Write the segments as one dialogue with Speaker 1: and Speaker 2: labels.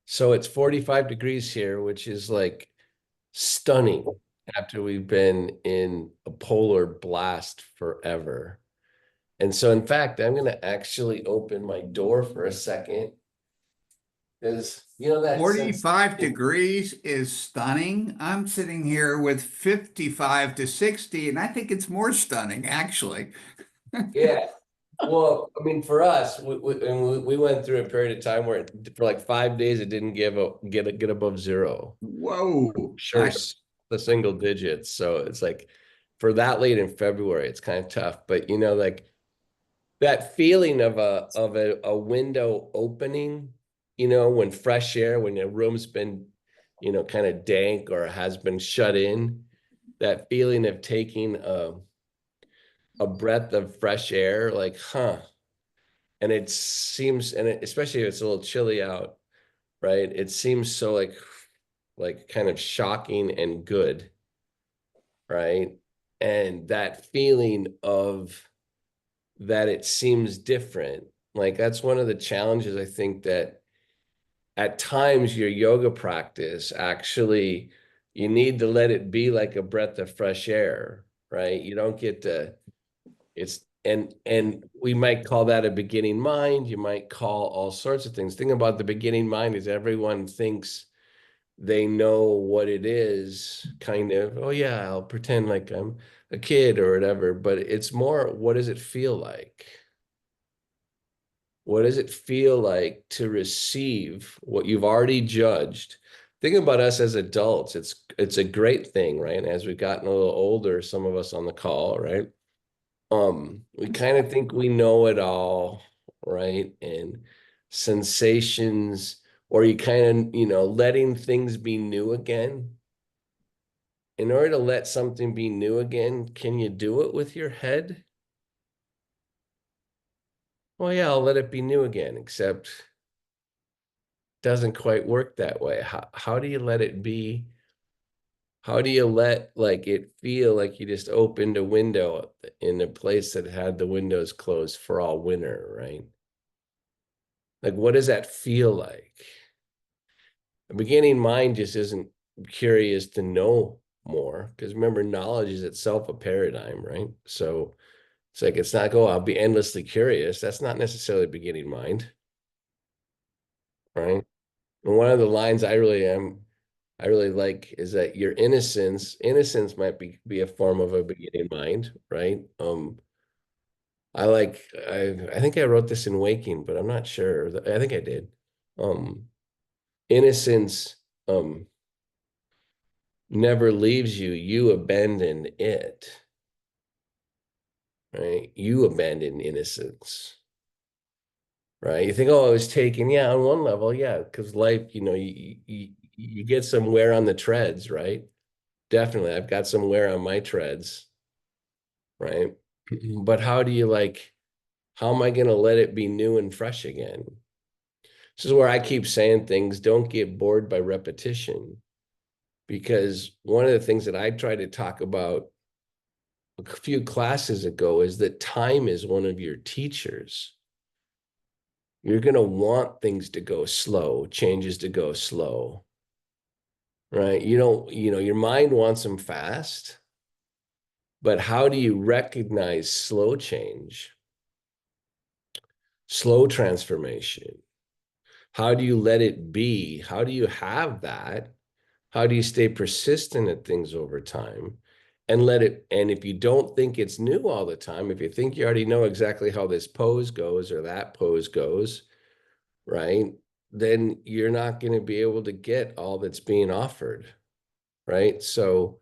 Speaker 1: So it's 45 degrees here, which is like stunning after we've been in a polar blast forever. And so, in fact, I'm going to actually open my door for a second because, that sense.
Speaker 2: 45 degrees is stunning. I'm sitting here with 55 to 60, and I think it's more stunning, actually.
Speaker 1: Yeah. Well, I mean, for us, we went through a period of time where for like 5 days it didn't get above zero.
Speaker 2: Whoa.
Speaker 1: Sure, the single digits. So it's like for that late in February, it's kind of tough. But like that feeling of a window opening, when fresh air, when the room's been, kind of dank or has been shut in, that feeling of taking a breath of fresh air, like, huh. And it seems, especially if it's a little chilly out, right? It seems so like kind of shocking and good, right? And that feeling of that it seems different. Like that's one of the challenges I think that at times your yoga practice actually you need to let it be like a breath of fresh air, right? You don't get to it's and we might call that a beginning mind. You might call all sorts of things. Thing about the beginning mind is everyone thinks they know what it is, kind of, oh yeah, I'll pretend like I'm a kid or whatever, but it's more, what does it feel like? What does it feel like to receive what you've already judged? Think about us as adults. It's a great thing, right? And as we've gotten a little older, some of us on the call, right? We kind of think we know it all, right? And sensations, or you kind of, letting things be new again. In order to let something be new again, can you do it with your head? Well, yeah, I'll let it be new again, except doesn't quite work that way. How do you let it be? How do you let like it feel like you just opened a window in a place that had the windows closed for all winter, right? Like, what does that feel like? The beginning mind just isn't curious to know more because remember, knowledge is itself a paradigm, right? So it's like it's not go, I'll be endlessly curious. That's not necessarily beginning mind, right? And one of the lines I really like is that your innocence might be a form of a beginning mind, right? I think I wrote this in Waking, but I'm not sure. I think I did. Um, innocence never leaves you, you abandon it, right? You abandon innocence, right? You think, oh, I was taken. Yeah, on one level, yeah, because life, you get some wear on the treads, right? Definitely. I've got some wear on my treads, right? But how am I going to let it be new and fresh again? This is where I keep saying things, don't get bored by repetition. Because one of the things that I try to talk about a few classes ago is that time is one of your teachers. You're going to want things to go slow, changes to go slow, right? You don't, your mind wants them fast, but how do you recognize slow change, slow transformation? How do you let it be? How do you have that? How do you stay persistent at things over time and let it? And if you don't think it's new all the time, if you think you already know exactly how this pose goes or that pose goes, right? Then you're not going to be able to get all that's being offered, right? So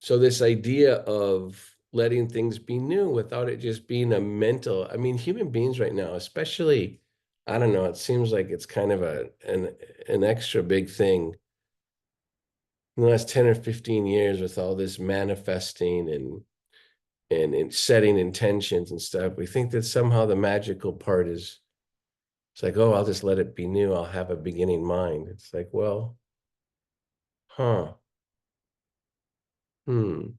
Speaker 1: this idea of letting things be new without it just being a mental, I mean, human beings right now, especially, I don't know, it seems like it's kind of an extra big thing in the last 10 or 15 years with all this manifesting and setting intentions and stuff. We think that somehow the magical part is it's like, oh, I'll just let it be new. I'll have a beginning mind. It's like, well, huh. Hmm.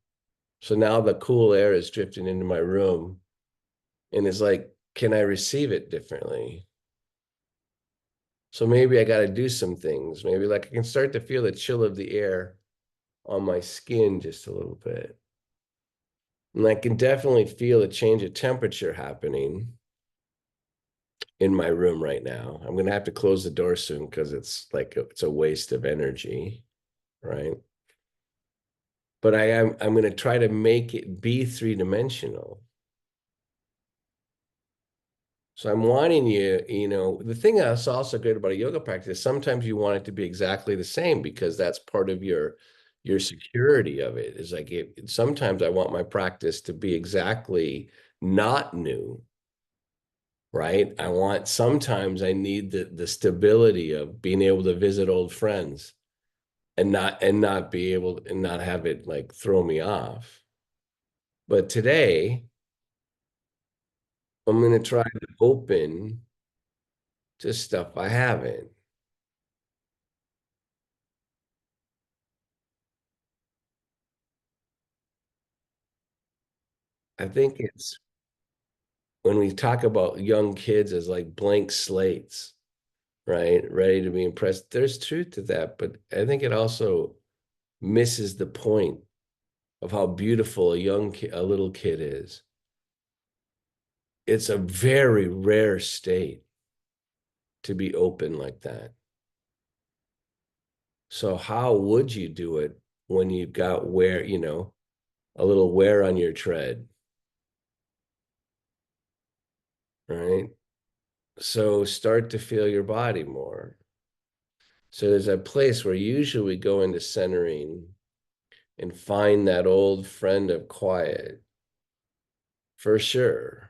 Speaker 1: So now the cool air is drifting into my room and it's like, can I receive it differently? So maybe I got to do some things. Maybe like I can start to feel the chill of the air on my skin just a little bit. And I can definitely feel a change of temperature happening in my room right now. I'm gonna have to close the door soon because it's a waste of energy, right? But I'm gonna try to make it be three-dimensional. So I'm wanting the thing that's also great about a yoga practice, sometimes you want it to be exactly the same because that's part of your security of it. Is like sometimes I want my practice to be exactly not new, right? Sometimes I need the stability of being able to visit old friends and not be able and not have it like throw me off. But today I'm going to try to open to stuff I haven't. I think it's when we talk about young kids as like blank slates, right? Ready to be impressed. There's truth to that, but I think it also misses the point of how beautiful a little kid is. It's a very rare state to be open like that. So how would you do it when you've got a little wear on your tread, right? So start to feel your body more. So there's a place where usually we go into centering and find that old friend of quiet. For sure.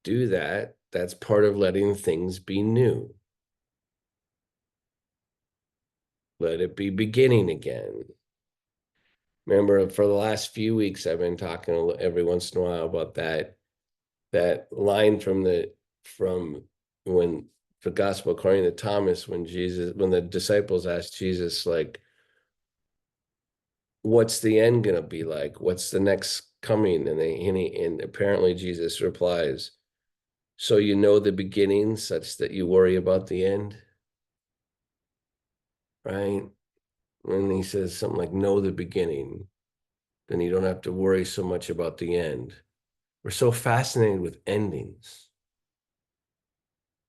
Speaker 1: Do that. That's part of letting things be new. Let it be beginning again. Remember, for the last few weeks, I've been talking every once in a while about that line from when the gospel according to Thomas, when the disciples asked Jesus, like, what's the end gonna be like? What's the next coming? And apparently Jesus replies, so you know the beginning such that you worry about the end, right? When he says something like know the beginning, then you don't have to worry so much about the end. We're so fascinated with endings.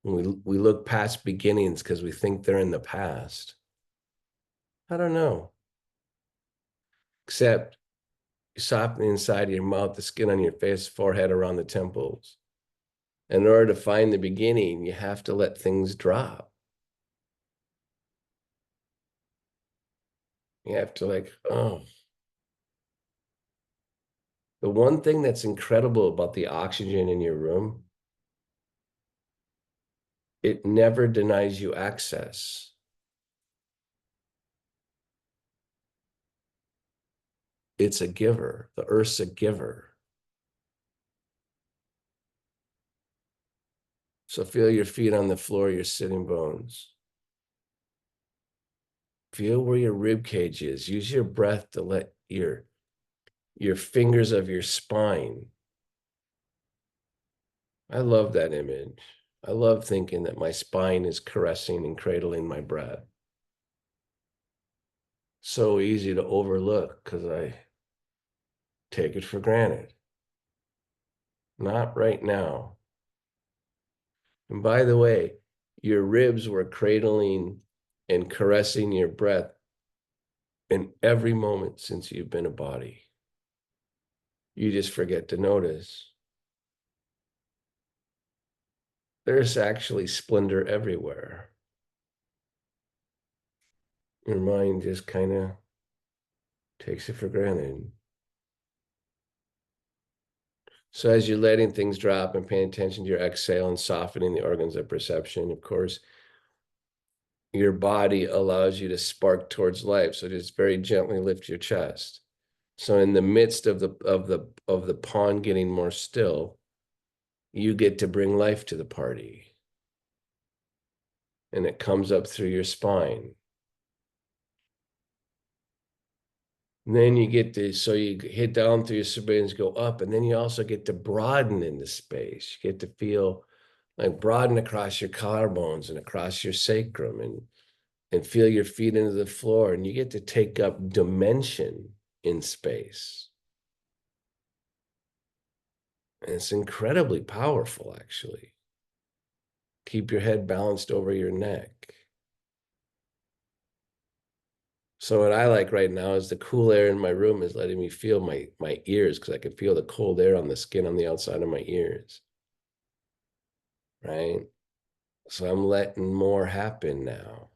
Speaker 1: We look past beginnings because we think they're in the past. I don't know. Except you soften the inside of your mouth, the skin on your face, forehead, around the temples. In order to find the beginning, you have to let things drop. You have to like, oh. The one thing that's incredible about the oxygen in your room, it never denies you access. It's a giver. The earth's a giver. So feel your feet on the floor, your sitting bones. Feel where your rib cage is. Use your breath to let your fingers of your spine. I love that image. I love thinking that my spine is caressing and cradling my breath. So easy to overlook because I take it for granted. Not right now. And by the way, your ribs were cradling and caressing your breath in every moment since you've been a body. You just forget to notice. There's actually splendor everywhere. Your mind just kind of takes it for granted. So as you're letting things drop and paying attention to your exhale and softening the organs of perception, of course, your body allows you to spark towards life. So just very gently lift your chest. So in the midst of the pond getting more still, you get to bring life to the party. And it comes up through your spine. And then so you hit down through your spines, go up, and then you also get to broaden into space. You get to feel like broaden across your collarbones and across your sacrum and feel your feet into the floor, and you get to take up dimension in space. And it's incredibly powerful, actually. Keep your head balanced over your neck. So what I like right now is the cool air in my room is letting me feel my ears, because I can feel the cold air on the skin on the outside of my ears. Right? So I'm letting more happen now.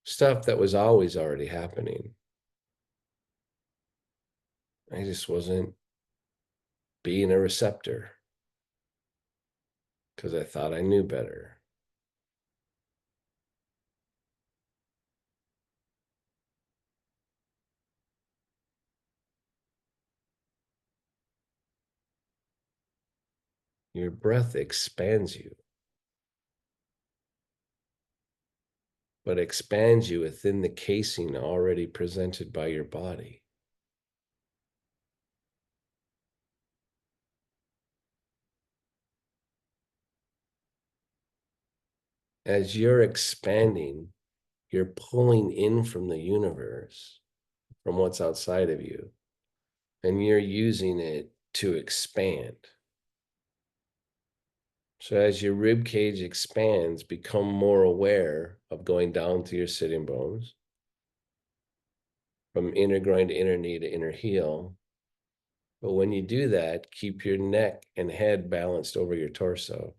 Speaker 1: Stuff that was always already happening. I just wasn't being a receptor because I thought I knew better. Your breath expands you, but expands you within the casing already presented by your body. As you're expanding, you're pulling in from the universe, from what's outside of you, and you're using it to expand. So as your rib cage expands, become more aware of going down to your sitting bones, from inner groin to inner knee to inner heel. But when you do that, keep your neck and head balanced over your torso.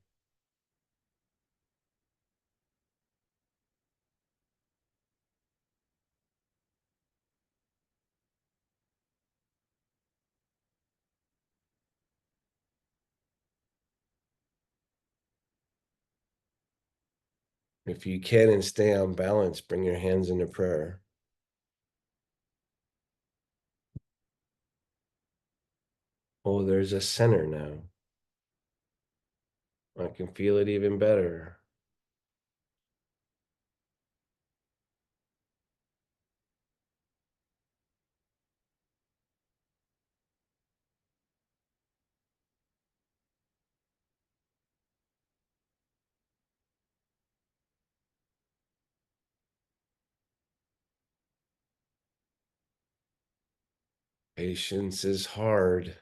Speaker 1: If you can and stay on balance, bring your hands into prayer. Oh, there's a center now. I can feel it even better. Patience is hard.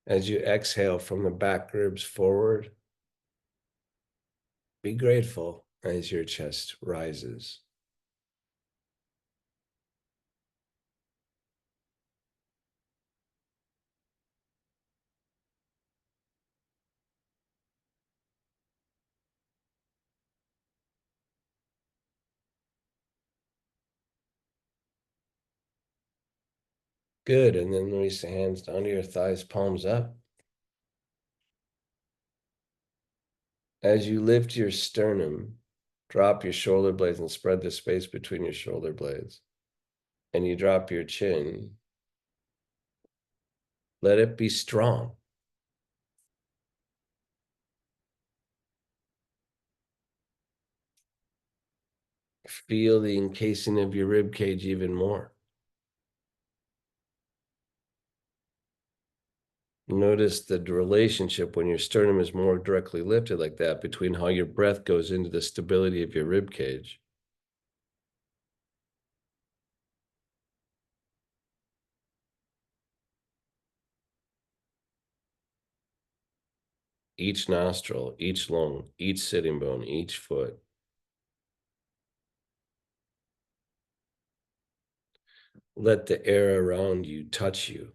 Speaker 1: As you exhale from the back ribs forward, be grateful as your chest rises. Good. And then release the hands down to your thighs, palms up. As you lift your sternum, drop your shoulder blades and spread the space between your shoulder blades. And you drop your chin. Let it be strong. Feel the encasing of your rib cage even more. Notice the relationship when your sternum is more directly lifted like that between how your breath goes into the stability of your rib cage. Each nostril, each lung, each sitting bone, each foot. Let the air around you touch you.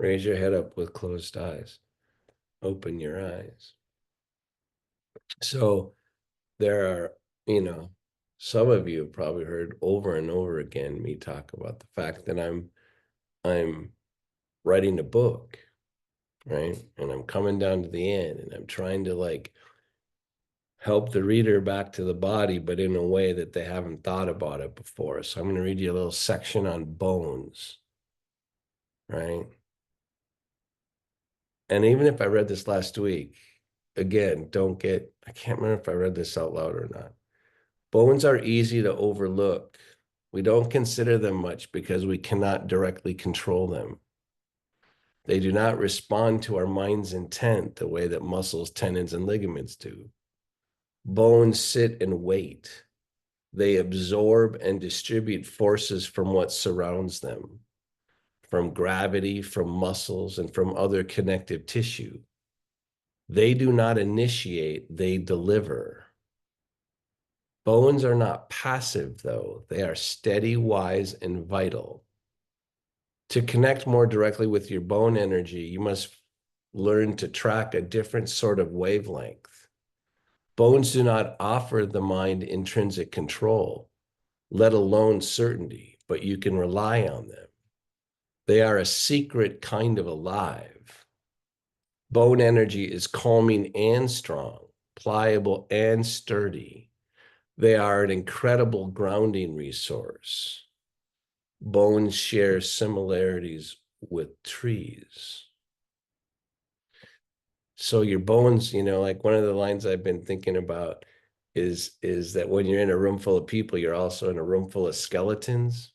Speaker 1: Raise your head up with closed eyes. Open your eyes. So there are, some of you have probably heard over and over again me talk about the fact that I'm writing a book, right? And I'm coming down to the end and I'm trying to like help the reader back to the body, but in a way that they haven't thought about it before. So I'm going to read you a little section on bones, right? And even if I read this last week, again, I can't remember if I read this out loud or not. Bones are easy to overlook. We don't consider them much because we cannot directly control them. They do not respond to our mind's intent the way that muscles, tendons, and ligaments do. Bones sit and wait. They absorb and distribute forces from what surrounds them, from gravity, from muscles, and from other connective tissue. They do not initiate, they deliver. Bones are not passive, though. They are steady, wise, and vital. To connect more directly with your bone energy, you must learn to track a different sort of wavelength. Bones do not offer the mind intrinsic control, let alone certainty, but you can rely on them. They are a secret kind of alive. Bone energy is calming and strong, pliable and sturdy. They are an incredible grounding resource. Bones share similarities with trees. So your bones, like one of the lines I've been thinking about is that when you're in a room full of people, you're also in a room full of skeletons.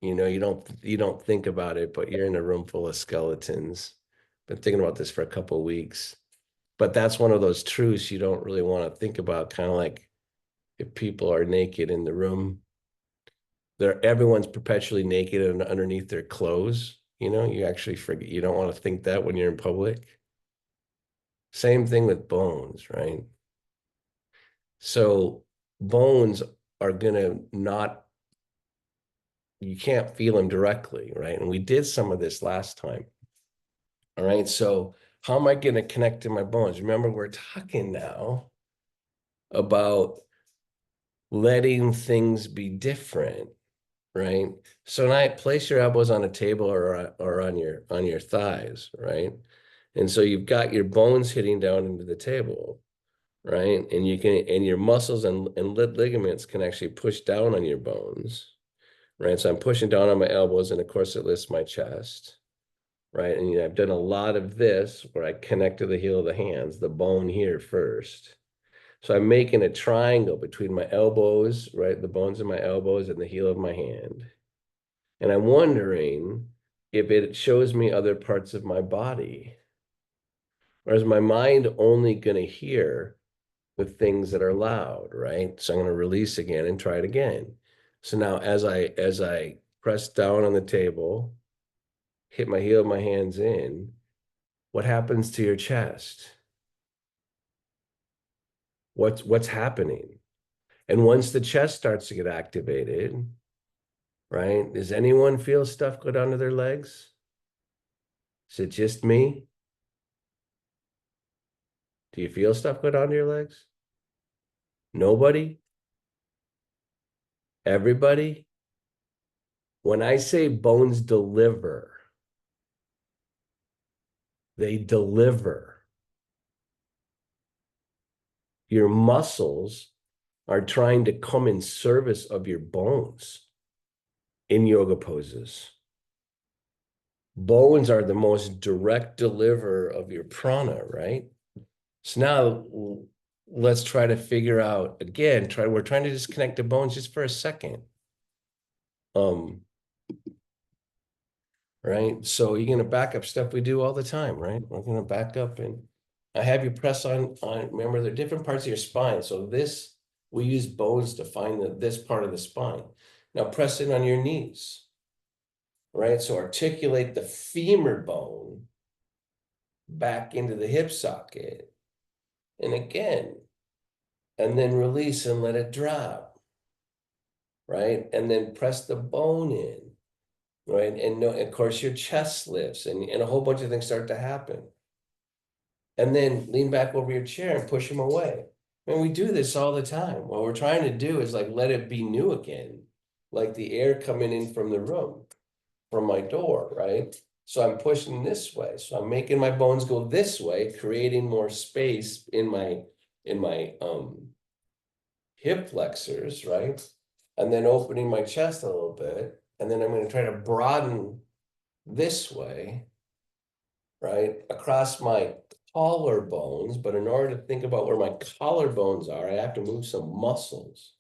Speaker 1: You don't think about it, but you're in a room full of skeletons. Been thinking about this for a couple of weeks. But that's one of those truths you don't really want to think about, kind of like if people are naked in the room, everyone's perpetually naked and underneath their clothes. You actually forget, you don't want to think that when you're in public. Same thing with bones, right? So bones are gonna not, you can't feel them directly, right? And we did some of this last time. All right. So how am I gonna connect to my bones? Remember, we're talking now about letting things be different, right? So now place your elbows on a table or on your thighs, right? And so you've got your bones hitting down into the table, right? And your muscles and ligaments can actually push down on your bones, right? So I'm pushing down on my elbows, and of course it lifts my chest, right? And I've done a lot of this where I connect to the heel of the hands, the bone here first. So I'm making a triangle between my elbows, right? The bones of my elbows and the heel of my hand. And I'm wondering if it shows me other parts of my body. Or is my mind only going to hear the things that are loud, right? So I'm going to release again and try it again. So now as I press down on the table, hit my heel of my hands in, what happens to your chest? What's happening? And once the chest starts to get activated, right? Does anyone feel stuff go down to their legs? Is it just me? Do you feel stuff go down to your legs? Nobody? Everybody? When I say bones deliver, they deliver. Your muscles are trying to come in service of your bones in yoga poses. Bones are the most direct deliverer of your prana, right? So now let's try to figure out again, we're trying to disconnect the bones just for a second. Right? So you're gonna back up stuff we do all the time, right? We're gonna back up and I have you press on, remember, there are different parts of your spine. So we use bones to find this part of the spine. Now press in on your knees, right? So articulate the femur bone back into the hip socket. And again, and then release and let it drop, right? And then press the bone in. right? And no, of course your chest lifts and a whole bunch of things start to happen. And then lean back over your chair and push them away. And we do this all the time. What we're trying to do is like let it be new again, like the air coming in from the room, from my door, right? So I'm pushing this way. So I'm making my bones go this way, creating more space in my hip flexors, right? And then opening my chest a little bit. And then I'm going to try to broaden this way, right? Across my collarbones. But in order to think about where my collarbones are, I have to move some muscles,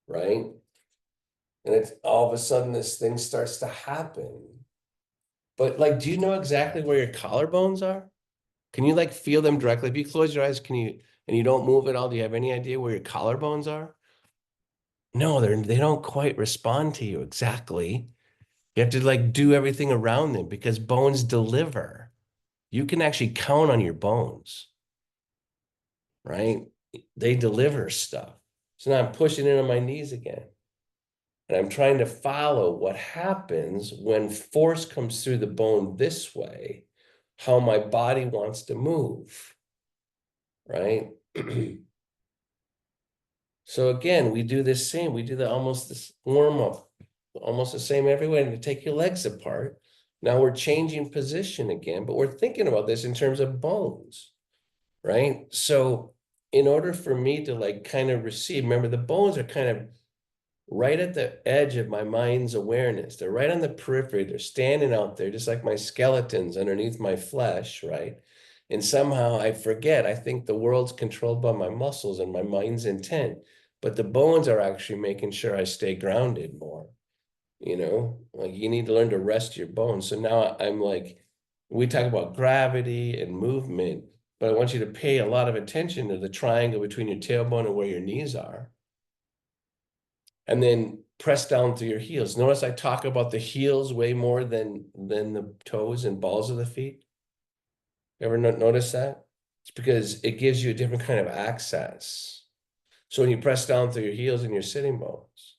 Speaker 1: right? And it's all of a sudden this thing starts to happen. But like, do you know exactly where your collarbones are? Can you like feel them directly? If you close your eyes, can you, and you don't move at all, do you have any idea where your collarbones are? No, they don't quite respond to you exactly. You have to like do everything around them because bones deliver. You can actually count on your bones, right? They deliver stuff. So now I'm pushing in on my knees again. And I'm trying to follow what happens when force comes through the bone this way, how my body wants to move, right? So again, we do this same, we do the almost this warm up, almost the same every way, and you take your legs apart. Now we're changing position again, but we're thinking about this in terms of bones, right? So in order for me to like kind of receive, remember the bones are kind of right at the edge of my mind's awareness. They're right on the periphery. They're standing out there, just like my skeletons underneath my flesh, right? And somehow I forget. I think the world's controlled by my muscles and my mind's intent, but the bones are actually making sure I stay grounded more. Like you need to learn to rest your bones. So now I'm like, we talk about gravity and movement, but I want you to pay a lot of attention to the triangle between your tailbone and where your knees are. And then press down through your heels. Notice I talk about the heels way more than the toes and balls of the feet. Ever notice that? It's because it gives you a different kind of access. So when you press down through your heels and your sitting bones,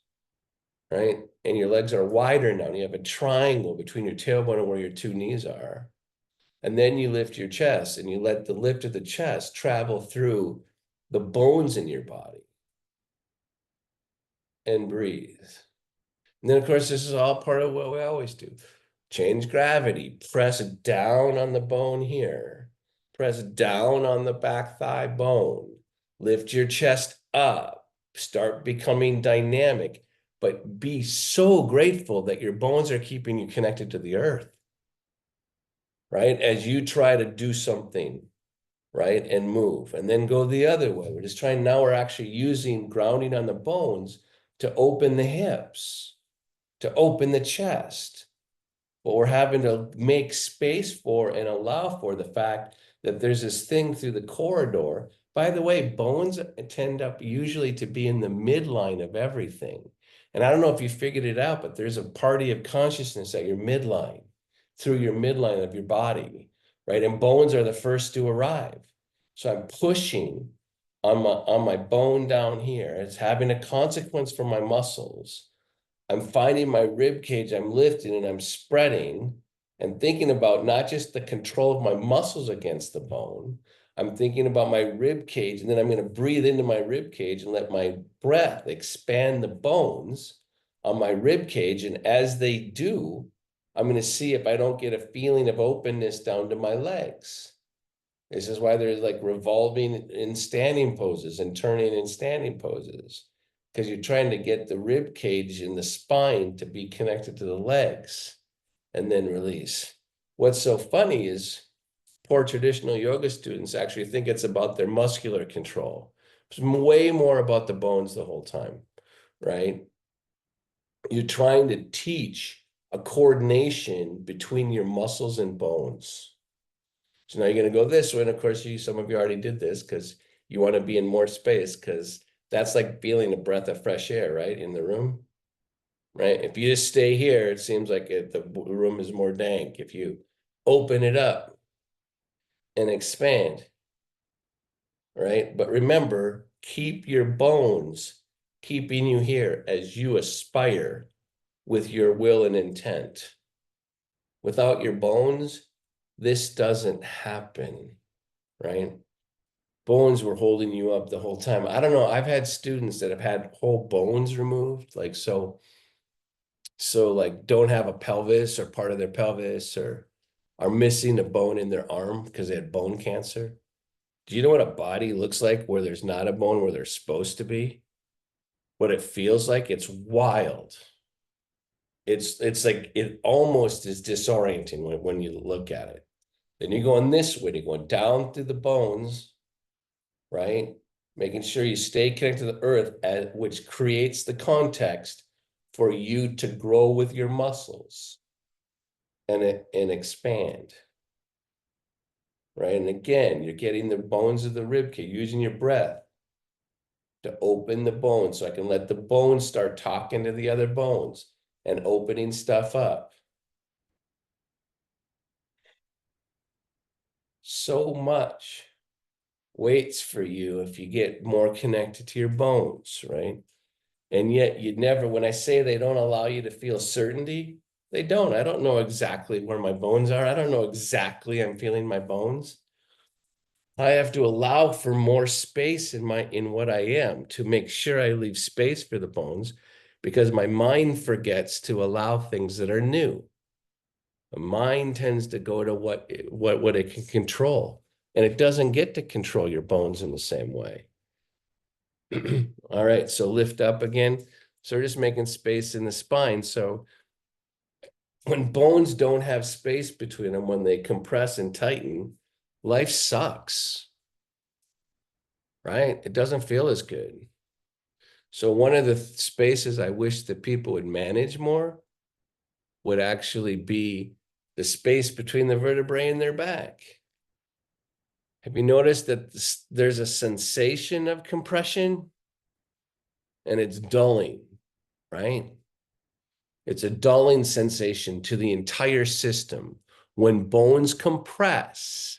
Speaker 1: right? And your legs are wider now, and you have a triangle between your tailbone and where your two knees are. And then you lift your chest and you let the lift of the chest travel through the bones in your body and breathe. And then, of course, this is all part of what we always do. Change gravity, press down on the bone here, press down on the back thigh bone, lift your chest up, start becoming dynamic, but be so grateful that your bones are keeping you connected to the earth, right? As you try to do something, right? And move, and then go the other way. We're just trying, now we're actually using grounding on the bones to open the hips, to open the chest. But we're having to make space for and allow for the fact that there's this thing through the corridor. By the way, bones tend up usually to be in the midline of everything. And I don't know if you figured it out, but there's a party of consciousness at your midline, through your midline of your body, right? And bones are the first to arrive. So I'm pushing on my bone down here. It's having a consequence for my muscles. I'm finding my rib cage, I'm lifting and I'm spreading and thinking about not just the control of my muscles against the bone. I'm thinking about my rib cage, and then I'm going to breathe into my rib cage and let my breath expand the bones on my rib cage. And as they do, I'm going to see if I don't get a feeling of openness down to my legs. This is why there's like revolving in standing poses and turning in standing poses, because you're trying to get the rib cage and the spine to be connected to the legs and then release. What's so funny is poor traditional yoga students actually think it's about their muscular control. It's way more about the bones the whole time, right? You're trying to teach a coordination between your muscles and bones. So now you're going to go this way. And of course, some of you already did this because you want to be in more space, because that's like feeling a breath of fresh air, right? In the room, right? If you just stay here, it seems like the room is more dank. If you open it up and expand, right? But remember, keep your bones keeping you here as you aspire with your will and intent. Without your bones, this doesn't happen, right? Bones were holding you up the whole time. I don't know. I've had students that have had whole bones removed, like so like don't have a pelvis or part of their pelvis or are missing a bone in their arm because they had bone cancer. Do you know what a body looks like where there's not a bone where there's supposed to be? What it feels like? It's wild. It's like it almost is disorienting when you look at it. Then you're going this way, you're going down through the bones, right? Making sure you stay connected to the earth, which creates the context for you to grow with your muscles and expand, right? And again, you're getting the bones of the rib cage, using your breath to open the bones so I can let the bones start talking to the other bones and opening stuff up. So much waits for you if you get more connected to your bones, right? And yet you never, when I say they don't allow you to feel certainty, they don't. I don't know exactly where my bones are. I don't know exactly I'm feeling my bones. I have to allow for more space in what I am to make sure I leave space for the bones because my mind forgets to allow things that are new. The mind tends to go to what it can control, and it doesn't get to control your bones in the same way. All right, so lift up again. So we're just making space in the spine. So when bones don't have space between them, when they compress and tighten, life sucks, right? It doesn't feel as good. So one of the spaces I wish that people would manage more would actually be the space between the vertebrae and their back. Have you noticed that there's a sensation of compression and it's dulling, right? It's a dulling sensation to the entire system. When bones compress,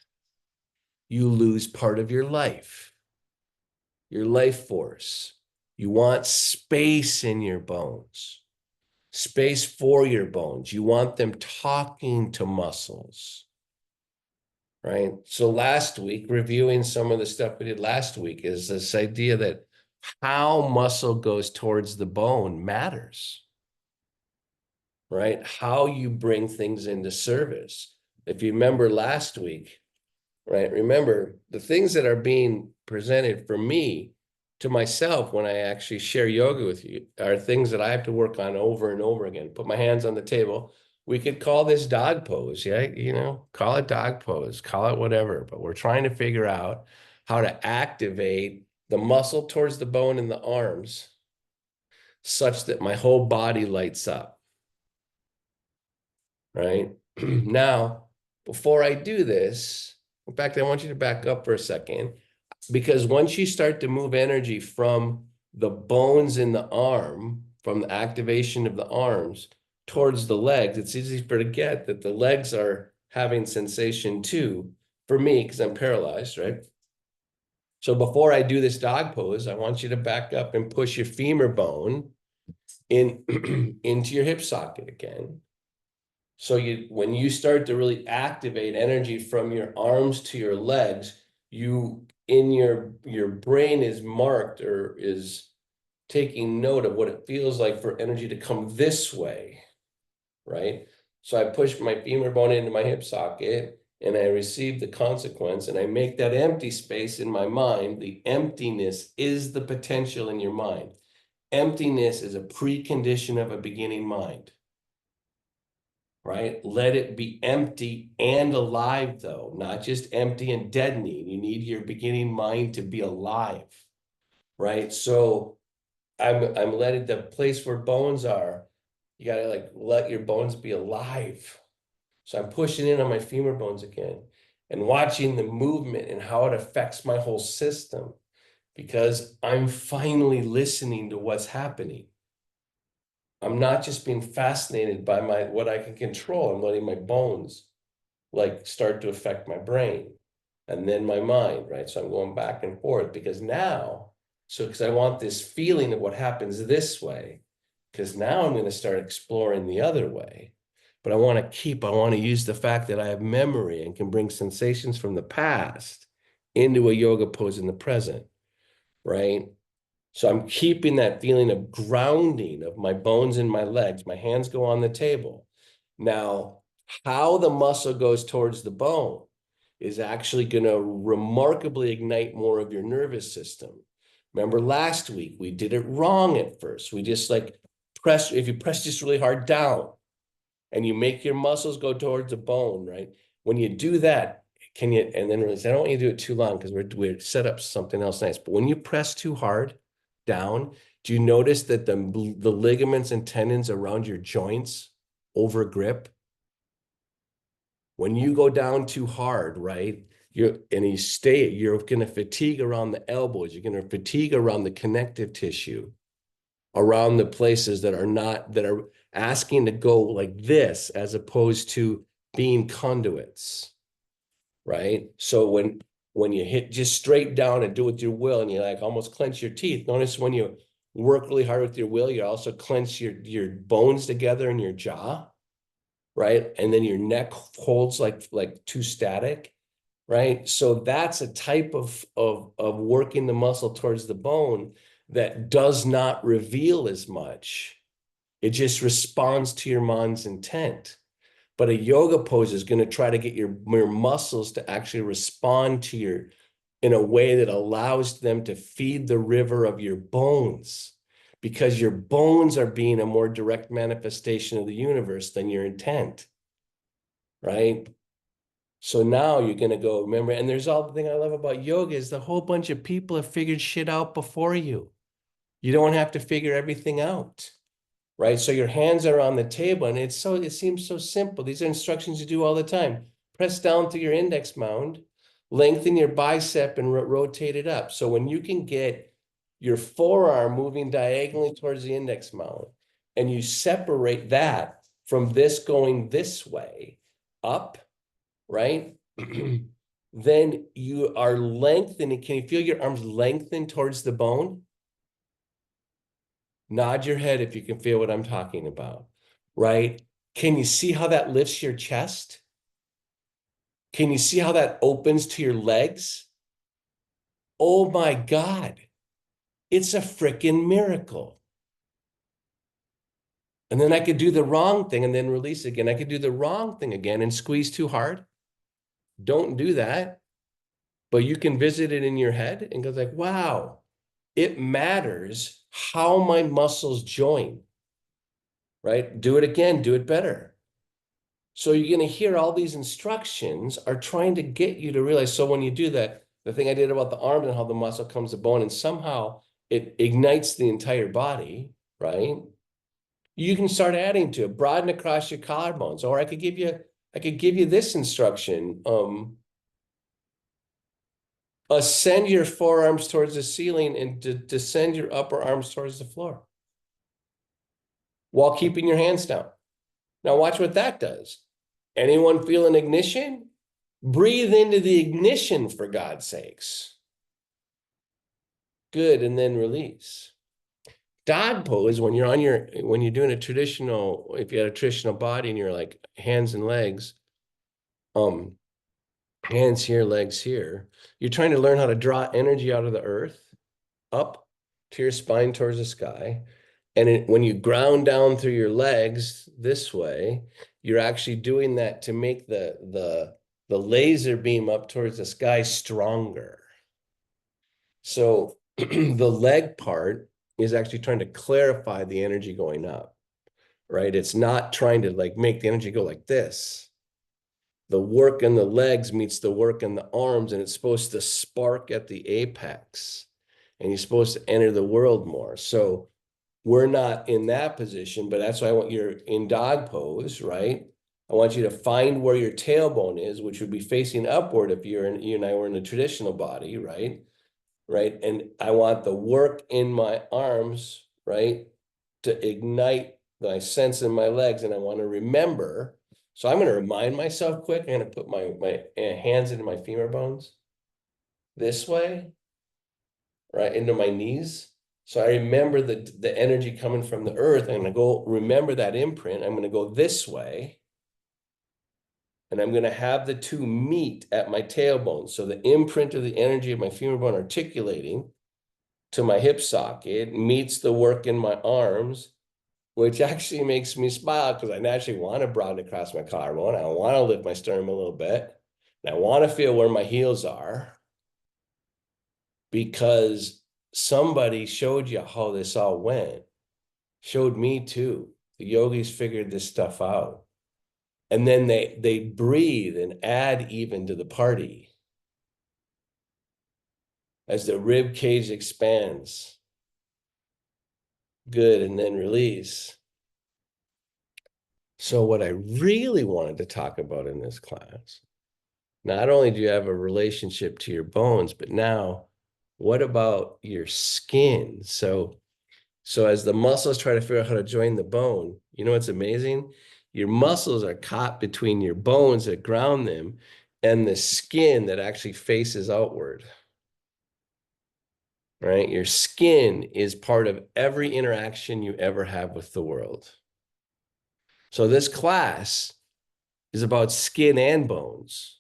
Speaker 1: you lose part of your life force. You want space in your bones, space for your bones. You want them talking to muscles, right? So last week, reviewing some of the stuff we did last week, is this idea that how muscle goes towards the bone matters, right? How you bring things into service. If you remember last week, right? Remember the things that are being presented for me to myself when I actually share yoga with you are things that I have to work on over and over again. Put my hands on the table. We could call this dog pose, yeah, call it dog pose, call it whatever, but we're trying to figure out how to activate the muscle towards the bone in the arms such that my whole body lights up, right? Now, before I do this, in fact, I want you to back up for a second, because once you start to move energy from the bones in the arm, from the activation of the arms towards the legs, it's easy for to get that the legs are having sensation too, for me, because I'm paralyzed, right? So before I do this dog pose, I want you to back up and push your femur bone in into your hip socket again. So when you start to really activate energy from your arms to your legs, your brain is marked or is taking note of what it feels like for energy to come this way, right? So I push my femur bone into my hip socket and I receive the consequence and I make that empty space in my mind. The emptiness is the potential in your mind. Emptiness is a precondition of a beginning mind, right? Let it be empty and alive, though, not just empty and deadening. You need your beginning mind to be alive, right? So I'm letting the place where bones are, you gotta like let your bones be alive. So I'm pushing in on my femur bones again and watching the movement and how it affects my whole system because I'm finally listening to what's happening. I'm not just being fascinated by what I can control. I'm letting my bones like start to affect my brain and then my mind, right? So I'm going back and forth because I want this feeling of what happens this way, because now I'm going to start exploring the other way. but I want to use the fact that I have memory and can bring sensations from the past into a yoga pose in the present, right? So I'm keeping that feeling of grounding of my bones in my legs. My hands go on the table. Now, how the muscle goes towards the bone is actually going to remarkably ignite more of your nervous system. Remember last week, we did it wrong at first. We just like if you press just really hard down and you make your muscles go towards the bone, right? When you do that, can you, and then realize, I don't want you to do it too long because we're set up something else nice. But when you press too hard down, do you notice that the ligaments and tendons around your joints over grip? When you go down too hard, right? You're going to fatigue around the elbows. You're going to fatigue around the connective tissue, around the places that are asking to go like this, as opposed to being conduits, right? So when you hit just straight down and do it with your will, and you like almost clench your teeth, notice when you work really hard with your will, you also clench your bones together in your jaw, right? And then your neck holds like too static, right? So that's a type of working the muscle towards the bone that does not reveal as much. It just responds to your mind's intent. But a yoga pose is going to try to get your muscles to actually respond to your in a way that allows them to feed the river of your bones, because your bones are being a more direct manifestation of the universe than your intent, right? So now you're going to go, remember, and there's all the thing I love about yoga is the whole bunch of people have figured shit out before you. You don't have to figure everything out, right? So your hands are on the table and it seems so simple. These are instructions you do all the time. Press down through your index mound, lengthen your bicep and rotate it up. So when you can get your forearm moving diagonally towards the index mound and you separate that from this going this way up, right? Then you are lengthening. Can you feel your arms lengthen towards the bone? Nod your head if you can feel what I'm talking about, right? Can you see how that lifts your chest? Can you see how that opens to your legs? Oh my God, it's a freaking miracle. And then I could do the wrong thing and then release again. I could do the wrong thing again and squeeze too hard. Don't do that. But you can visit it in your head and go like, wow, it matters how my muscles join, right? Do it again, do it better. So you're going to hear all these instructions are trying to get you to realize. So when you do that, the thing I did about the arms and how the muscle comes to bone and somehow it ignites the entire body, right? You can start adding to it, broaden across your collarbones. Or I could give you this instruction. Ascend your forearms towards the ceiling and descend your upper arms towards the floor while keeping your hands down. Now watch what that does. Anyone feel an ignition? Breathe into the ignition, for God's sakes. Good, and then release. Dog pose, when you're doing a traditional, if you had a traditional body and you're like hands and legs, hands here, legs here, you're trying to learn how to draw energy out of the earth up to your spine towards the sky. And when you ground down through your legs this way, you're actually doing that to make the laser beam up towards the sky stronger. So the leg part is actually trying to clarify the energy going up, right? It's not trying to like make the energy go like this. The work in the legs meets the work in the arms, and it's supposed to spark at the apex, and you're supposed to enter the world more. So we're not in that position, but that's why I want you're in dog pose, right? I want you to find where your tailbone is, which would be facing upward if you and I were in a traditional body, right? Right. And I want the work in my arms, right, to ignite my sense in my legs. And I want to remember. So I'm going to remind myself quick. I'm going to put my hands into my femur bones this way, right, into my knees. So I remember the energy coming from the earth. I'm going to go remember that imprint. I'm going to go this way. And I'm going to have the two meet at my tailbone. So the imprint of the energy of my femur bone articulating to my hip socket meets the work in my arms, which actually makes me smile because I naturally want to broaden across my collarbone. I want to lift my sternum a little bit. And I want to feel where my heels are because somebody showed you how this all went, showed me too. The yogis figured this stuff out. And then they breathe and add even to the party as the rib cage expands. Good, and then release. So what I really wanted to talk about in this class, not only do you have a relationship to your bones, but now what about your skin? So as the muscles try to figure out how to join the bone, you know what's amazing? Your muscles are caught between your bones that ground them and the skin that actually faces outward, right? Your skin is part of every interaction you ever have with the world. So this class is about skin and bones,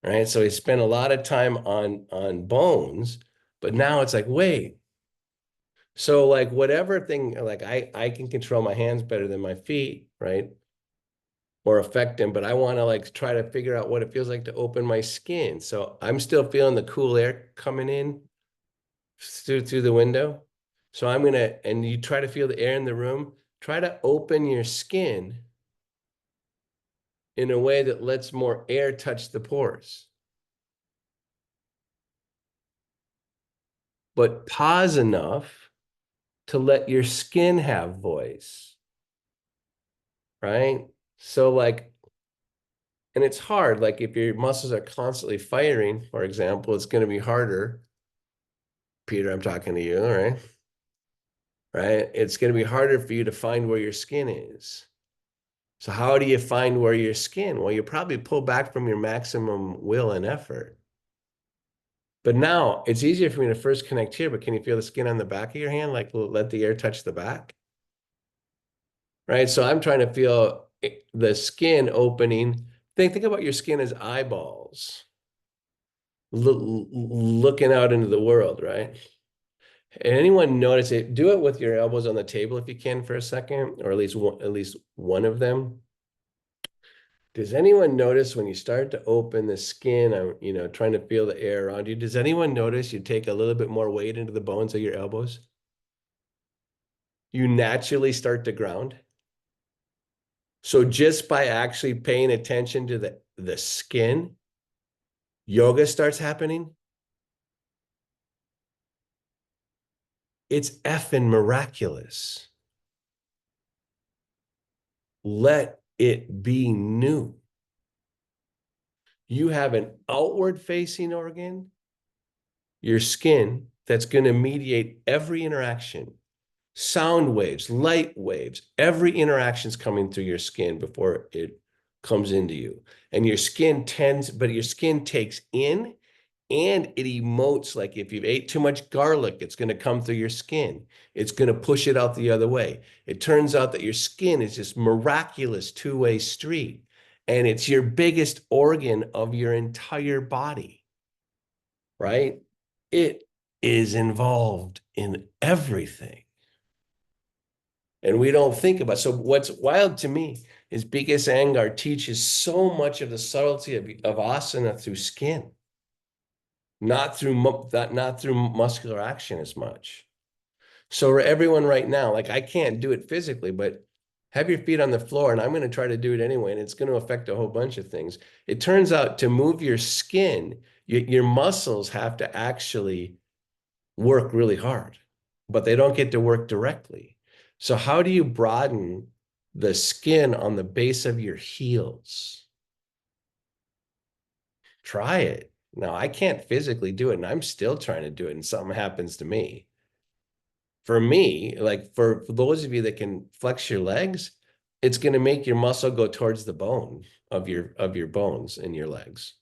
Speaker 1: right? So he spent a lot of time on bones, but now it's like, wait, so like whatever thing, like I can control my hands better than my feet, right? Or affect them, but I want to like try to figure out what it feels like to open my skin. So I'm still feeling the cool air coming in through the window. So I'm gonna, and you try to feel the air in the room, try to open your skin in a way that lets more air touch the pores. But pause enough to let your skin have voice, right? So like, and it's hard, like if your muscles are constantly firing, for example, it's going to be harder. Peter, I'm talking to you, all right? Right? It's going to be harder for you to find where your skin is. So how do you find where your skin? Well, you probably pull back from your maximum will and effort. But now it's easier for me to first connect here, but can you feel the skin on the back of your hand? Like let the air touch the back, right? So I'm trying to feel the skin opening. Think about your skin as eyeballs looking out into the world, right? Anyone notice it? Do it with your elbows on the table if you can for a second, or at least one of them. Does anyone notice when you start to open the skin, trying to feel the air around you, does anyone notice you take a little bit more weight into the bones of your elbows? You naturally start to ground. So just by actually paying attention to the skin, yoga starts happening. It's effing miraculous. Let it be new. You have an outward facing organ, your skin, that's going to mediate every interaction. Sound waves, light waves, every interaction is coming through your skin before it comes into you. And your skin takes in and it emotes. Like if you've ate too much garlic, it's going to come through your skin. It's going to push it out the other way. It turns out that your skin is this miraculous two-way street, and it's your biggest organ of your entire body, right? It is involved in everything. And we don't think about it. So what's wild to me is B.K.S. Iyengar teaches so much of the subtlety of asana through skin, not through muscular action as much. So for everyone right now, like I can't do it physically, but have your feet on the floor, and I'm going to try to do it anyway, and it's going to affect a whole bunch of things. It turns out to move your skin, your muscles have to actually work really hard, but they don't get to work directly. So how do you broaden the skin on the base of your heels? Try it. Now, I can't physically do it, and I'm still trying to do it, and something happens to me. For me, like for those of you that can flex your legs, it's going to make your muscle go towards the bone of your bones in your legs,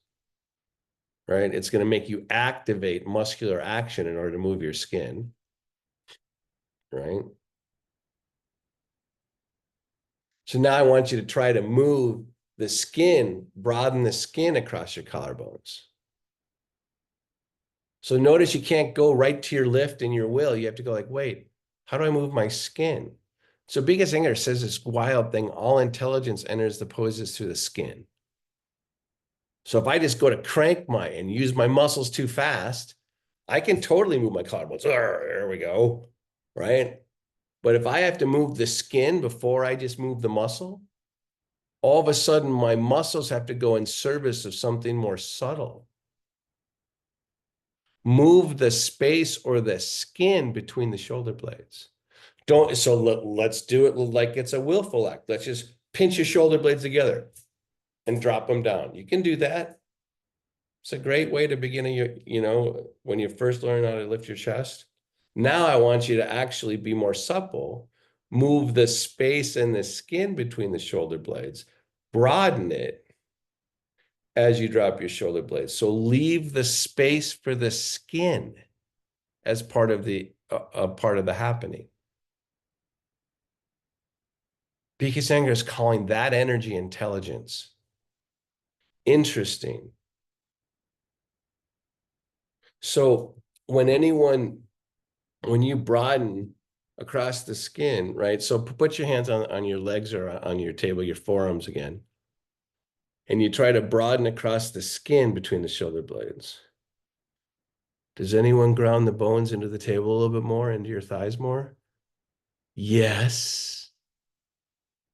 Speaker 1: right? It's going to make you activate muscular action in order to move your skin, right? So now I want you to try to move the skin, broaden the skin across your collarbones. So notice you can't go right to your lift and your will. You have to go like, wait, how do I move my skin? So B.K.S. Iyengar says this wild thing, all intelligence enters the poses through the skin. So if I just go to crank my and use my muscles too fast, I can totally move my collarbones. There we go. Right? But if I have to move the skin before I just move the muscle, all of a sudden my muscles have to go in service of something more subtle. Move the space or the skin between the shoulder blades. Let's do it like it's a willful act. Let's just pinch your shoulder blades together and drop them down. You can do that. It's a great way to begin when you first learn how to lift your chest. Now I want you to actually be more supple, move the space and the skin between the shoulder blades, broaden it as you drop your shoulder blades. So leave the space for the skin as part of the happening. B.K.S. is calling that energy intelligence. Interesting. So when you broaden across the skin, right? So put your hands on your legs or on your table, your forearms again. And you try to broaden across the skin between the shoulder blades. Does anyone ground the bones into the table a little bit more, into your thighs more? Yes.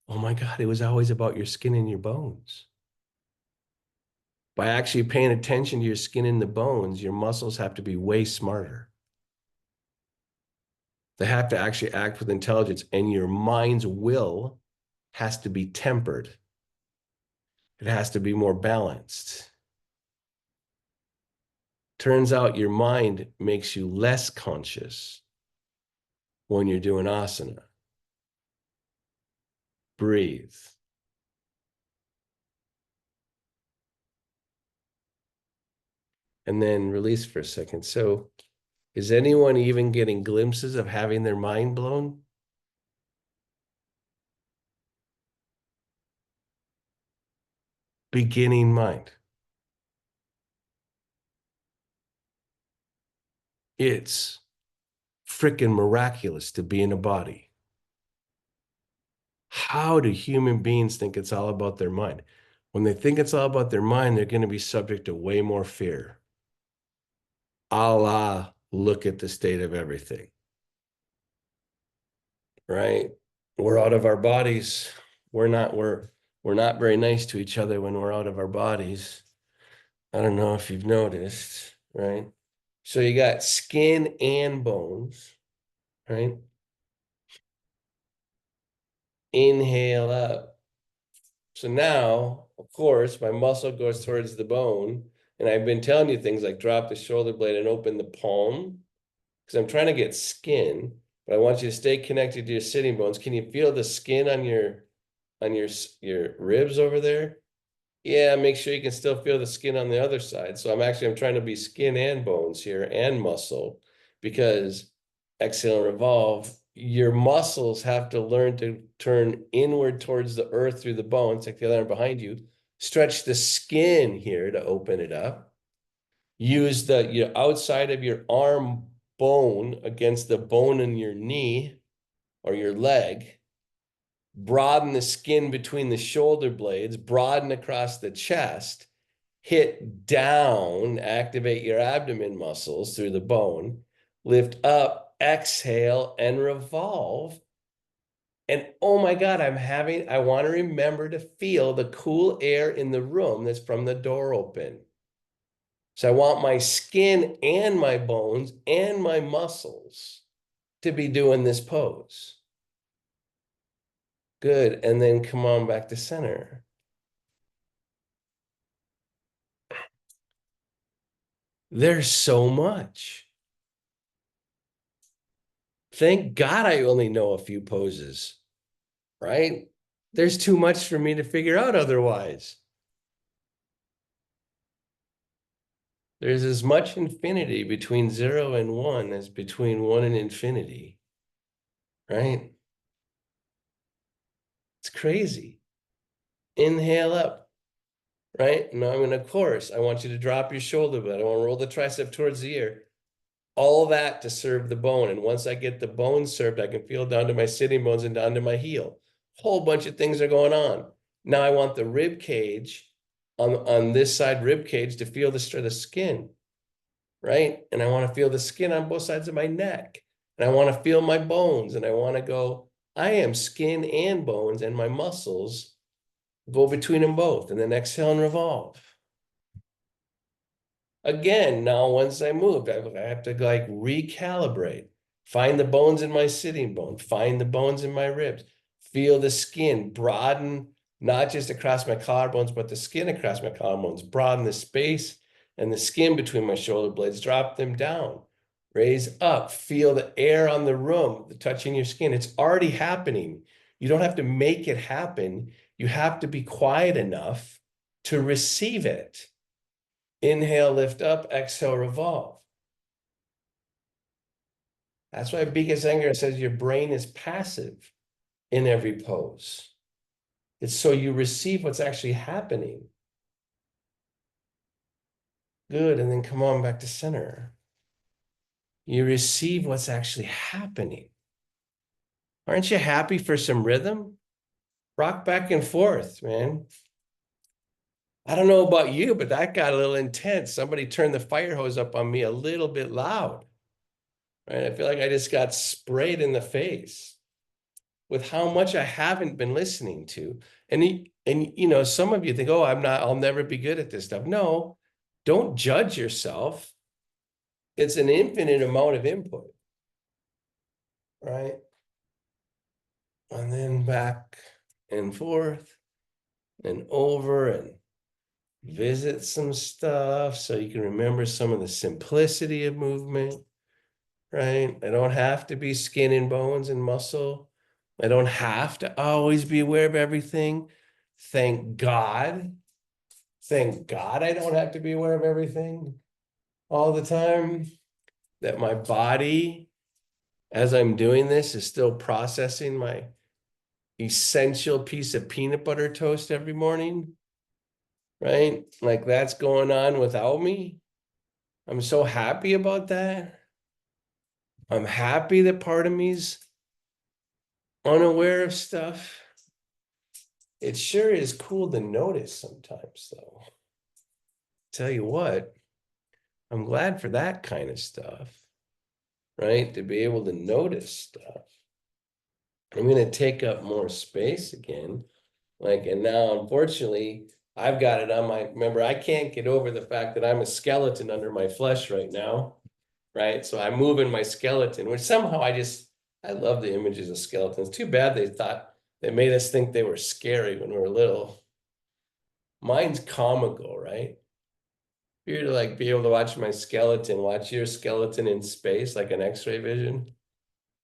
Speaker 1: Oh my God, it was always about your skin and your bones. By actually paying attention to your skin and the bones, your muscles have to be way smarter. They have to actually act with intelligence, and your mind's will has to be tempered. It has to be more balanced. Turns out your mind makes you less conscious when you're doing asana. Breathe. And then release for a second. So is anyone even getting glimpses of having their mind blown? Beginning mind. It's freaking miraculous to be in a body. How do human beings think it's all about their mind? When they think it's all about their mind, they're going to be subject to way more fear. Allah, look at the state of everything. Right? We're out of our bodies. We're not very nice to each other when we're out of our bodies. I don't know if you've noticed, right? So you got skin and bones, right? Inhale up. So now, of course, my muscle goes towards the bone. And I've been telling you things like drop the shoulder blade and open the palm because I'm trying to get skin, but I want you to stay connected to your sitting bones. Can you feel the skin on your ribs over there? Yeah, make sure you can still feel the skin on the other side. So I'm trying to be skin and bones here and muscle because exhale and revolve, your muscles have to learn to turn inward towards the earth through the bones, like the other arm behind you. Stretch the skin here to open it up. Use your outside of your arm bone against the bone in your knee or your leg. Broaden the skin between the shoulder blades, broaden across the chest, hit down, activate your abdomen muscles through the bone, lift up, exhale, and revolve. And oh my God, I want to remember to feel the cool air in the room that's from the door open. So I want my skin and my bones and my muscles to be doing this pose. Good. And then come on back to center. There's so much. Thank God I only know a few poses, right? There's too much for me to figure out otherwise. There's as much infinity between 0 and 1 as between 1 and infinity, right? It's crazy. Inhale up, right? Now I'm in a chorus. I want you to drop your shoulder blade. I want to roll the tricep towards the ear. All that to serve the bone. And once I get the bone served, I can feel down to my sitting bones and down to my heel. Whole bunch of things are going on. Now I want the rib cage on this side rib cage to feel the skin, right? And I want to feel the skin on both sides of my neck. And I want to feel my bones. And I want to go, I am skin and bones, and my muscles go between them both. And then exhale and revolve. Again, now once I moved, I have to like recalibrate, find the bones in my sitting bone, find the bones in my ribs, feel the skin broaden, not just across my collarbones, but the skin across my collarbones, broaden the space and the skin between my shoulder blades, drop them down, raise up, feel the air on the room, the touching your skin. It's already happening. You don't have to make it happen. You have to be quiet enough to receive it. Inhale, lift up, exhale, revolve. That's why B.K.S. Iyengar says your brain is passive in every pose. It's so you receive what's actually happening. Good, and then come on back to center. You receive what's actually happening. Aren't you happy for some rhythm? Rock back and forth, man. I don't know about you, but that got a little intense. Somebody turned the fire hose up on me a little bit loud, right? I feel like I just got sprayed in the face with how much I haven't been listening to. And you know, some of you think, oh, I'll never be good at this stuff. No, don't judge yourself. It's an infinite amount of input, right? And then back and forth and over and visit some stuff so you can remember some of the simplicity of movement, right? I don't have to be skin and bones and muscle. I don't have to always be aware of everything. Thank God. Thank God I don't have to be aware of everything all the time. That my body, as I'm doing this, is still processing my essential piece of peanut butter toast every morning, right? Like that's going on without me. I'm so happy about that. I'm happy that part of me's unaware of stuff. It sure is cool to notice sometimes, though. Tell you what, I'm glad for that kind of stuff, right? To be able to notice stuff. I'm going to take up more space again. Like, and now, unfortunately, I've got it on my, remember, I can't get over the fact that I'm a skeleton under my flesh right now, right? So I'm moving my skeleton, which somehow I love the images of skeletons. Too bad they made us think they were scary when we were little. Mine's comical, right? If you're to like be able to watch my skeleton, watch your skeleton in space, like an X-ray vision,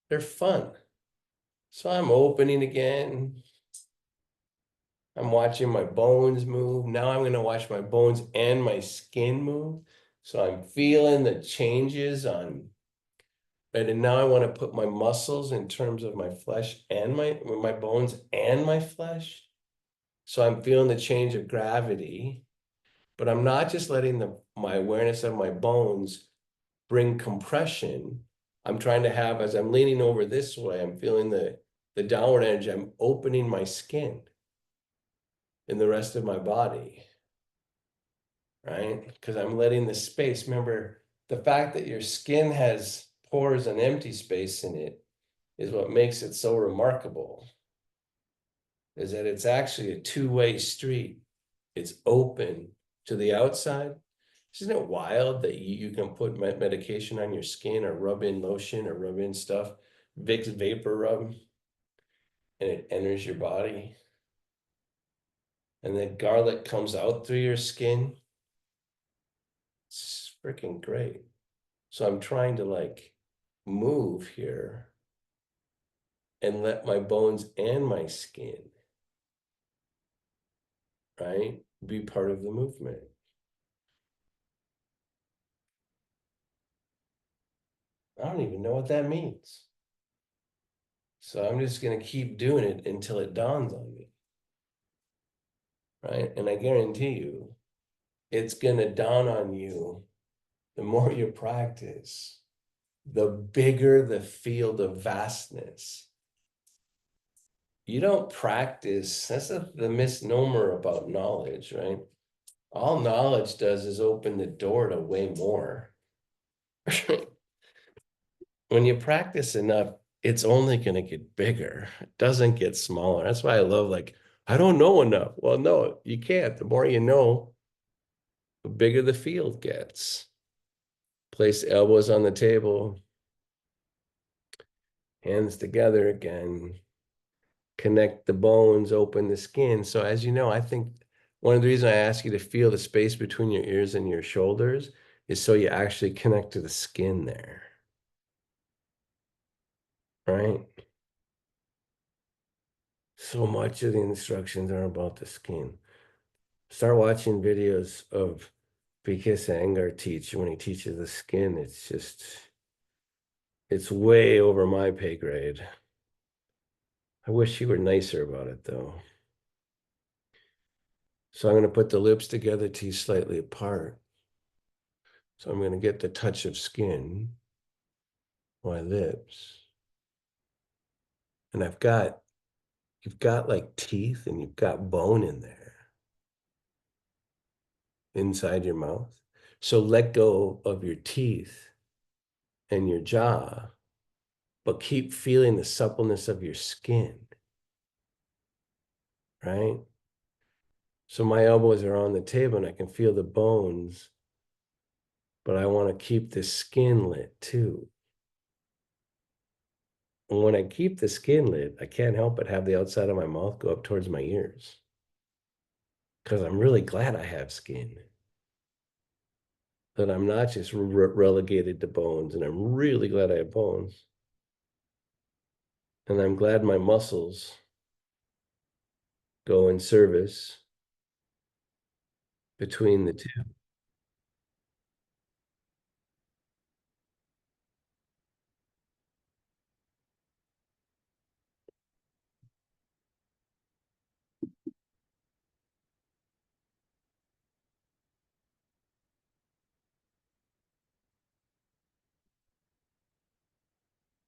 Speaker 1: they're fun. So I'm opening again. I'm watching my bones move. Now I'm going to watch my bones and my skin move. So I'm feeling the changes on, right? And now I want to put my muscles in terms of my flesh and my bones and my flesh. So I'm feeling the change of gravity, but I'm not just letting my awareness of my bones bring compression. I'm trying to have, as I'm leaning over this way, I'm feeling the downward energy. I'm opening my skin in the rest of my body, right? Because I'm letting the space. Remember, the fact that your skin has pores and empty space in it is what makes it so remarkable, is that it's actually a two-way street. It's open to the outside. Isn't it wild that you can put medication on your skin or rub in lotion or rub in stuff, Vicks vapor rub, and it enters your body? And then garlic comes out through your skin. It's freaking great. So I'm trying to like move here and let my bones and my skin, right, be part of the movement. I don't even know what that means. So I'm just going to keep doing it until it dawns on me. right? And I guarantee you, it's gonna dawn on you the more you practice, the bigger the field of vastness. You don't practice, that's the misnomer about knowledge, right? All knowledge does is open the door to way more. When you practice enough, it's only going to get bigger. It doesn't get smaller. That's why I love, like, I don't know enough. Well, no, you can't. The more you know, the bigger the field gets. Place elbows on the table, hands together again. Connect the bones, open the skin. So as you know, I think one of the reasons I ask you to feel the space between your ears and your shoulders is so you actually connect to the skin there, right? So much of the instructions are about the skin. Start watching videos of B.K.S. Iyengar teach when he teaches the skin. It's just, it's way over my pay grade. I wish you were nicer about it though. So I'm going to put the lips together, teeth slightly apart. So I'm going to get the touch of skin, my lips. And you've got like teeth and you've got bone in there inside your mouth. So let go of your teeth and your jaw, but keep feeling the suppleness of your skin, right? So my elbows are on the table and I can feel the bones, but I want to keep the skin lit too. And when I keep the skin lit, I can't help but have the outside of my mouth go up towards my ears because I'm really glad I have skin, that I'm not just relegated to bones. And I'm really glad I have bones. And I'm glad my muscles go in service between the two.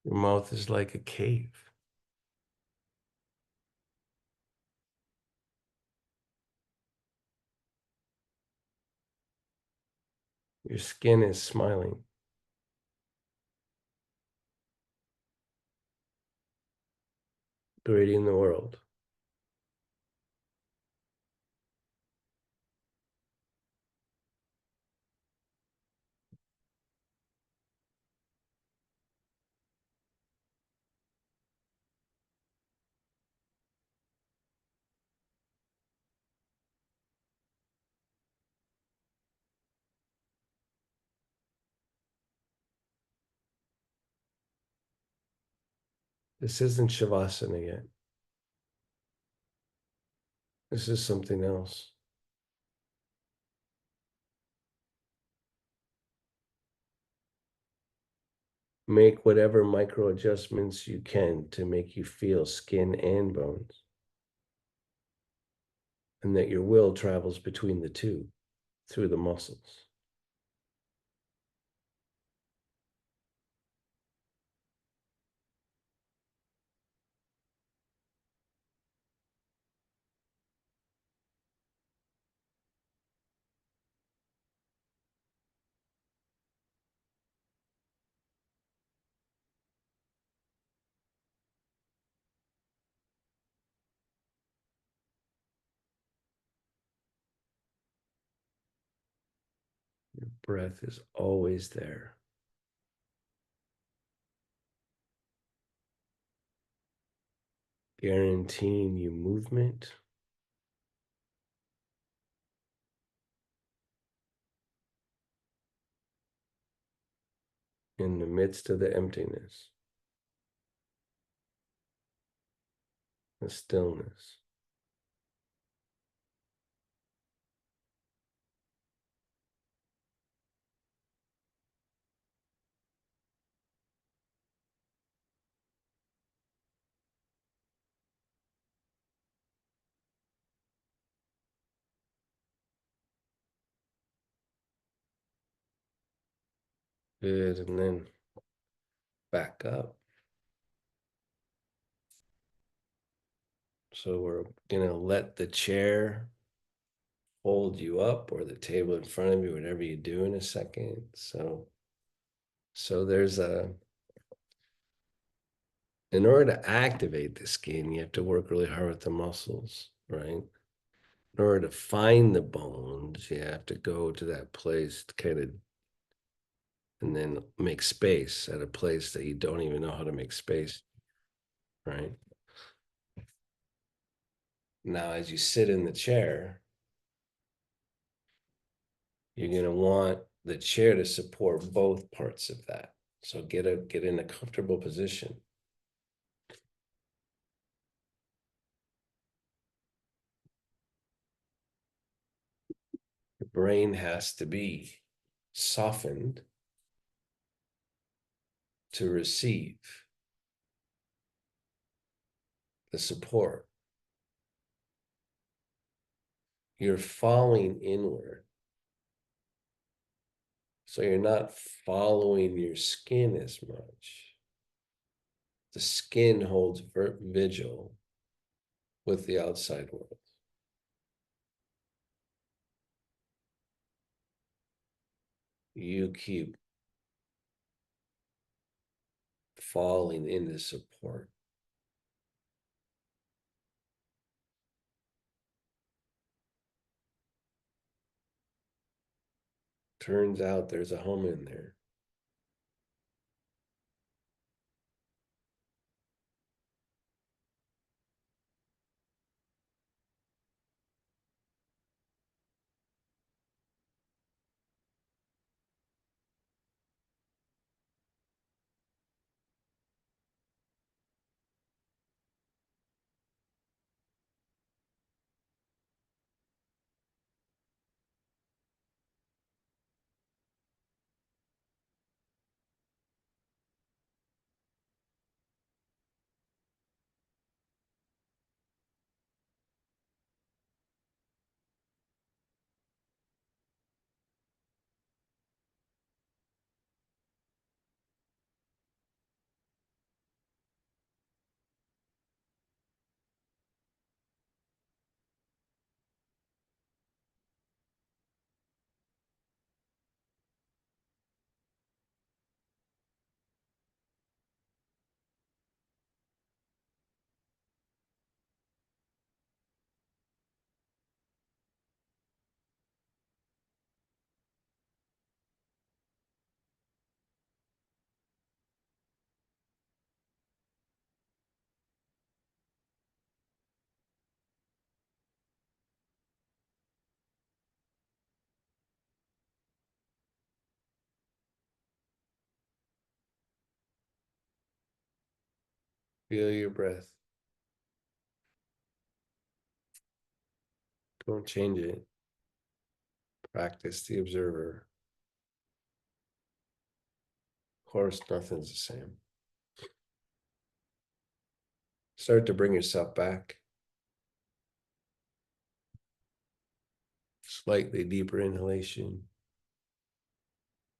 Speaker 1: Your mouth is like a cave. Your skin is smiling, greeting the world. This isn't Shavasana yet. This is something else. Make whatever micro adjustments you can to make you feel skin and bones, and that your will travels between the two through the muscles. Your breath is always there, guaranteeing you movement in the midst of the emptiness, the stillness. Good. And then back up. So we're going to let the chair hold you up or the table in front of you, whatever you do in a second. So there's in order to activate the skin, you have to work really hard with the muscles, right? In order to find the bones, you have to go to that place to kind of, and then make space at a place that you don't even know how to make space, right? Now, as you sit in the chair, you're going to want the chair to support both parts of that. So get in a comfortable position. The brain has to be softened to receive the support. You're falling inward. So you're not following your skin as much. The skin holds vigil with the outside world. You keep falling into support. Turns out there's a home in there. Feel your breath. Don't change it. Practice the observer. Of course, nothing's the same. Start to bring yourself back. Slightly deeper inhalation.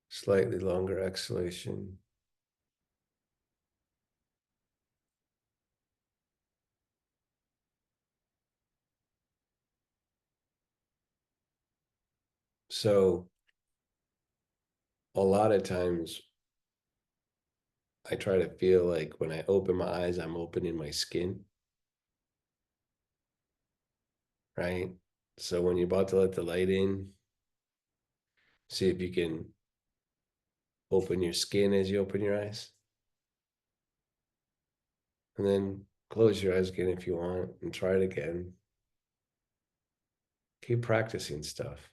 Speaker 1: Slightly longer exhalation. So a lot of times I try to feel like when I open my eyes, I'm opening my skin, right? So when you're about to let the light in, see if you can open your skin as you open your eyes. And then close your eyes again if you want and try it again. Keep practicing stuff.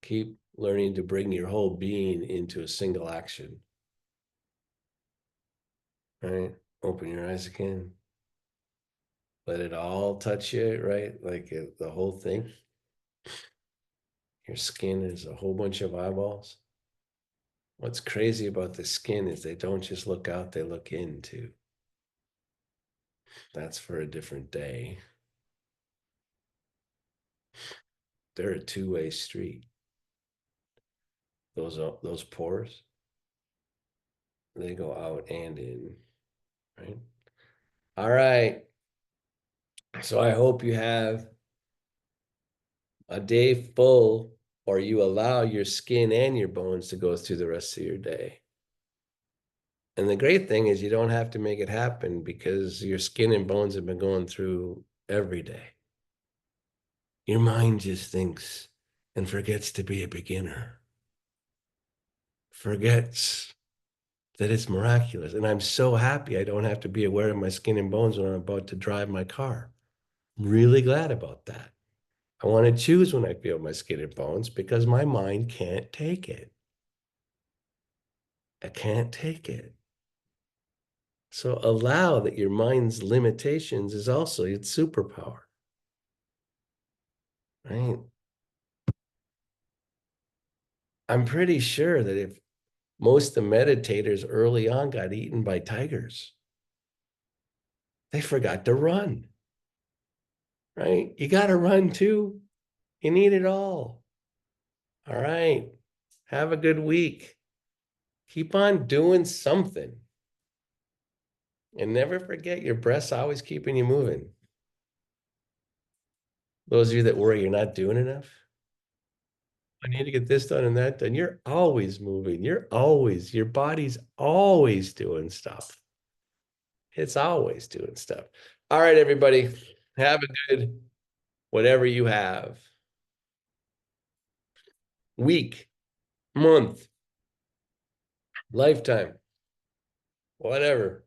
Speaker 1: Keep learning to bring your whole being into a single action, right? Open your eyes again. Let it all touch you, right? Like the whole thing. Your skin is a whole bunch of eyeballs. What's crazy about the skin is they don't just look out, they look in too. That's for a different day. They're a two-way street. those pores, they go out and in, right? All right. So I hope you have a day full, or you allow your skin and your bones to go through the rest of your day. And the great thing is you don't have to make it happen because your skin and bones have been going through every day. Your mind just thinks and forgets to be a beginner, forgets that it's miraculous. And I'm so happy I don't have to be aware of my skin and bones when I'm about to drive my car. I'm really glad about that. I want to choose when I feel my skin and bones because my mind can't take it. I can't take it. So allow that your mind's limitations is also its superpower, right? I'm pretty sure that if most of the meditators early on got eaten by tigers, they forgot to run, right? You got to run too. You need it all. All right. Have a good week. Keep on doing something. And never forget your breath's always keeping you moving. Those of you that worry you're not doing enough, I need to get this done and that done. You're always moving. Your body's always doing stuff. It's always doing stuff. All right, everybody. Have a good whatever you have. Week, month, lifetime, whatever.